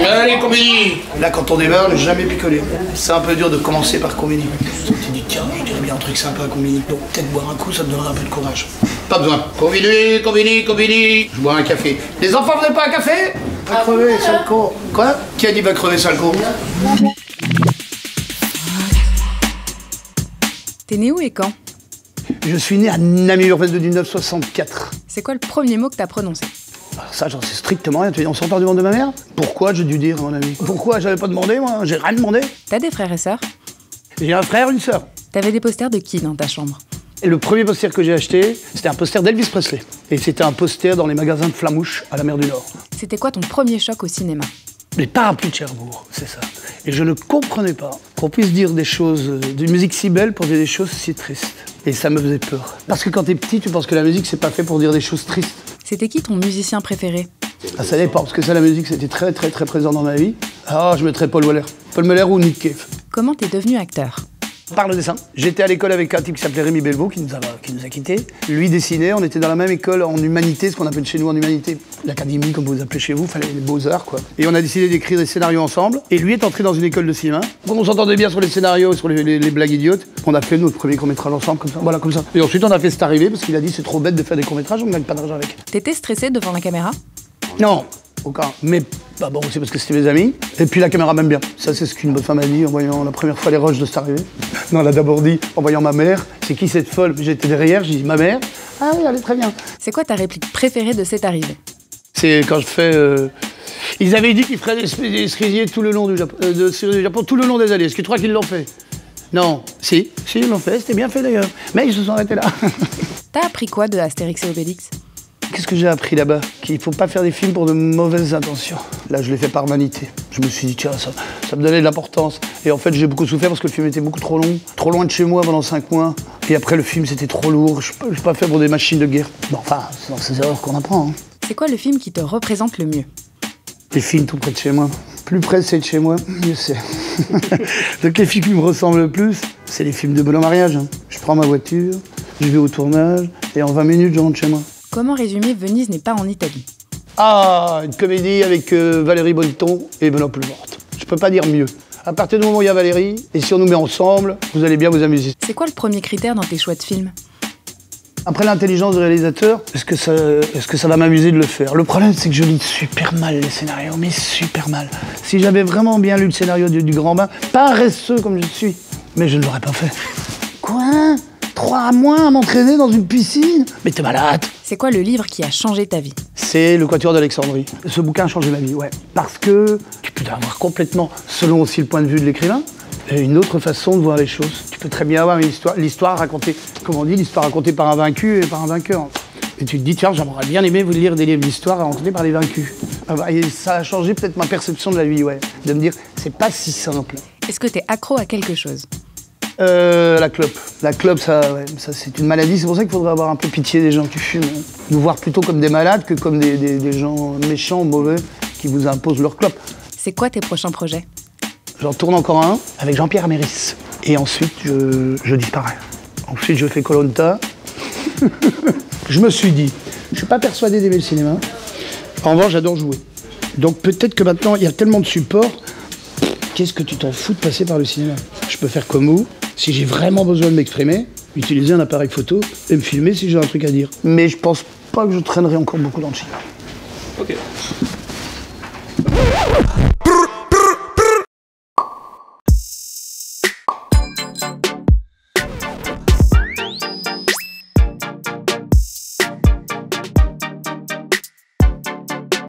Allez, Combini. Là, quand on démarre, ne jamais picoler. C'est un peu dur de commencer par Combini. Tu te dis, tiens, je dirais bien un truc sympa à Combini. Donc, peut-être boire un coup, ça te donnera un peu de courage. Pas besoin. Combini, Combini, Combini. Je bois un café. Les enfants, vous n'avez pas un café? Va crever, sale con. Quoi? Qui a dit va crever, sale con? T'es né où et quand? Je suis né à Namur, de 1964. C'est quoi le premier mot que t'as prononcé? Alors ça, j'en sais strictement rien. Tu es en sortant du ventre de ma mère? Pourquoi, j'ai dû dire, mon ami? Pourquoi? J'avais pas demandé, moi. J'ai rien demandé. T'as des frères et sœurs? J'ai un frère, une sœur. T'avais des posters de qui dans ta chambre? Et le premier poster que j'ai acheté, c'était un poster d'Elvis Presley. Et c'était un poster dans les magasins de Flamouche à la mer du Nord. C'était quoi ton premier choc au cinéma? Les parapluies de Cherbourg, c'est ça. Et je ne comprenais pas qu'on puisse dire des choses, d'une musique si belle pour dire des choses si tristes. Et ça me faisait peur. Parce que quand t'es petit, tu penses que la musique, c'est pas fait pour dire des choses tristes. C'était qui ton musicien préféré? Ah, ça dépend, parce que ça, la musique, c'était très, très, très présent dans ma vie. Ah, je mettrais Paul Weller. Paul Weller ou Nick Cave. Comment t'es devenu acteur? Par le dessin. J'étais à l'école avec un type qui s'appelait Rémi Belvaux, qui nous a quittés. Lui dessinait, on était dans la même école en humanité, ce qu'on appelle chez nous en humanité, l'académie, comme vous vous appelez chez vous, fallait les beaux-arts, quoi. Et on a décidé d'écrire des scénarios ensemble. Et lui est entré dans une école de cinéma. On s'entendait bien sur les scénarios, sur les blagues idiotes. On a fait notre premier court-métrage ensemble, comme ça. Voilà, comme ça. Et ensuite, on a fait C'est arrivé, parce qu'il a dit c'est trop bête de faire des courts-métrages, on ne gagne pas d'argent avec. T'étais stressé devant la caméra? Non, aucun. Mais bah bon, c'est parce que c'était mes amis. Et puis la caméra m'aime bien. Ça, c'est ce qu'une bonne femme a dit en voyant la première fois les rushs de C'est arrivé. Non, elle a d'abord dit en voyant ma mère. C'est qui cette folle? J'étais derrière, j'ai dit ma mère. Ah oui, elle est très bien. C'est quoi ta réplique préférée de C'est arrivé? C'est quand je fais. Ils avaient dit qu'ils feraient des cerisiers tout le long du Japon, tout le long des années. Est-ce que tu crois qu'ils l'ont fait? Non. Si, ils l'ont fait. C'était bien fait d'ailleurs. Mais ils se sont arrêtés là. T'as appris quoi de Astérix et Obélix? Qu'est-ce que j'ai appris là-bas? Qu'il ne faut pas faire des films pour de mauvaises intentions. Là, je l'ai fait par vanité. Je me suis dit, tiens, ça me donnait de l'importance. Et en fait, j'ai beaucoup souffert parce que le film était beaucoup trop long, trop loin de chez moi pendant 5 mois. Et après, le film, c'était trop lourd. Je ne suis pas fait pour des machines de guerre. Bon, enfin, c'est dans ces erreurs qu'on apprend. Hein. C'est quoi le film qui te représente le mieux? Les films tout près de chez moi. Plus près c'est de chez moi, mieux c'est. Donc les films qui me ressemblent le plus, c'est les films de Blanc Mariage. Je prends ma voiture, je vais au tournage, et en 20 minutes, je rentre chez moi. Comment résumer Venise n'est pas en Italie? Ah, une comédie avec Valérie Bonneton et Benoît Poelvoort. Je peux pas dire mieux. À partir du moment où il y a Valérie, et si on nous met ensemble, vous allez bien vous amuser. C'est quoi le premier critère dans tes choix de films? Après l'intelligence du réalisateur, est-ce que ça va m'amuser de le faire? Le problème, c'est que je lis super mal les scénarios, mais super mal. Si j'avais vraiment bien lu le scénario du Grand Bain, paresseux comme je suis, mais je ne l'aurais pas fait. Quoi? 3 mois à m'entraîner dans une piscine? Mais t'es malade! C'est quoi le livre qui a changé ta vie? C'est Le Quatuor d'Alexandrie. Ce bouquin a changé ma vie, ouais. Parce que tu peux avoir complètement, selon aussi le point de vue de l'écrivain, une autre façon de voir les choses. Tu peux très bien avoir l'histoire racontée, comme on dit, l'histoire racontée par un vaincu et par un vainqueur. Et tu te dis, tiens, j'aimerais bien aimer vous lire des livres d'histoire racontés par les vaincus. Et ça a changé peut-être ma perception de la vie, ouais. De me dire, c'est pas si simple. Est-ce que t'es accro à quelque chose? La clope. La clope, ça c'est une maladie. C'est pour ça qu'il faudrait avoir un peu pitié des gens qui fument. Nous voir plutôt comme des malades que comme des gens méchants, mauvais, qui vous imposent leur clope. C'est quoi tes prochains projets? J'en tourne encore un avec Jean-Pierre Améris. Et ensuite, je disparais. Ensuite, je fais Koh-Lanta. Je me suis dit, je suis pas persuadé d'aimer le cinéma. En revanche, j'adore jouer. Donc peut-être que maintenant, il y a tellement de supports. Qu'est-ce que tu t'en fous de passer par le cinéma? Je peux faire comme vous. Si j'ai vraiment besoin de m'exprimer, utiliser un appareil photo et me filmer si j'ai un truc à dire. Mais je pense pas que je traînerai encore beaucoup dans le cinéma. Ok.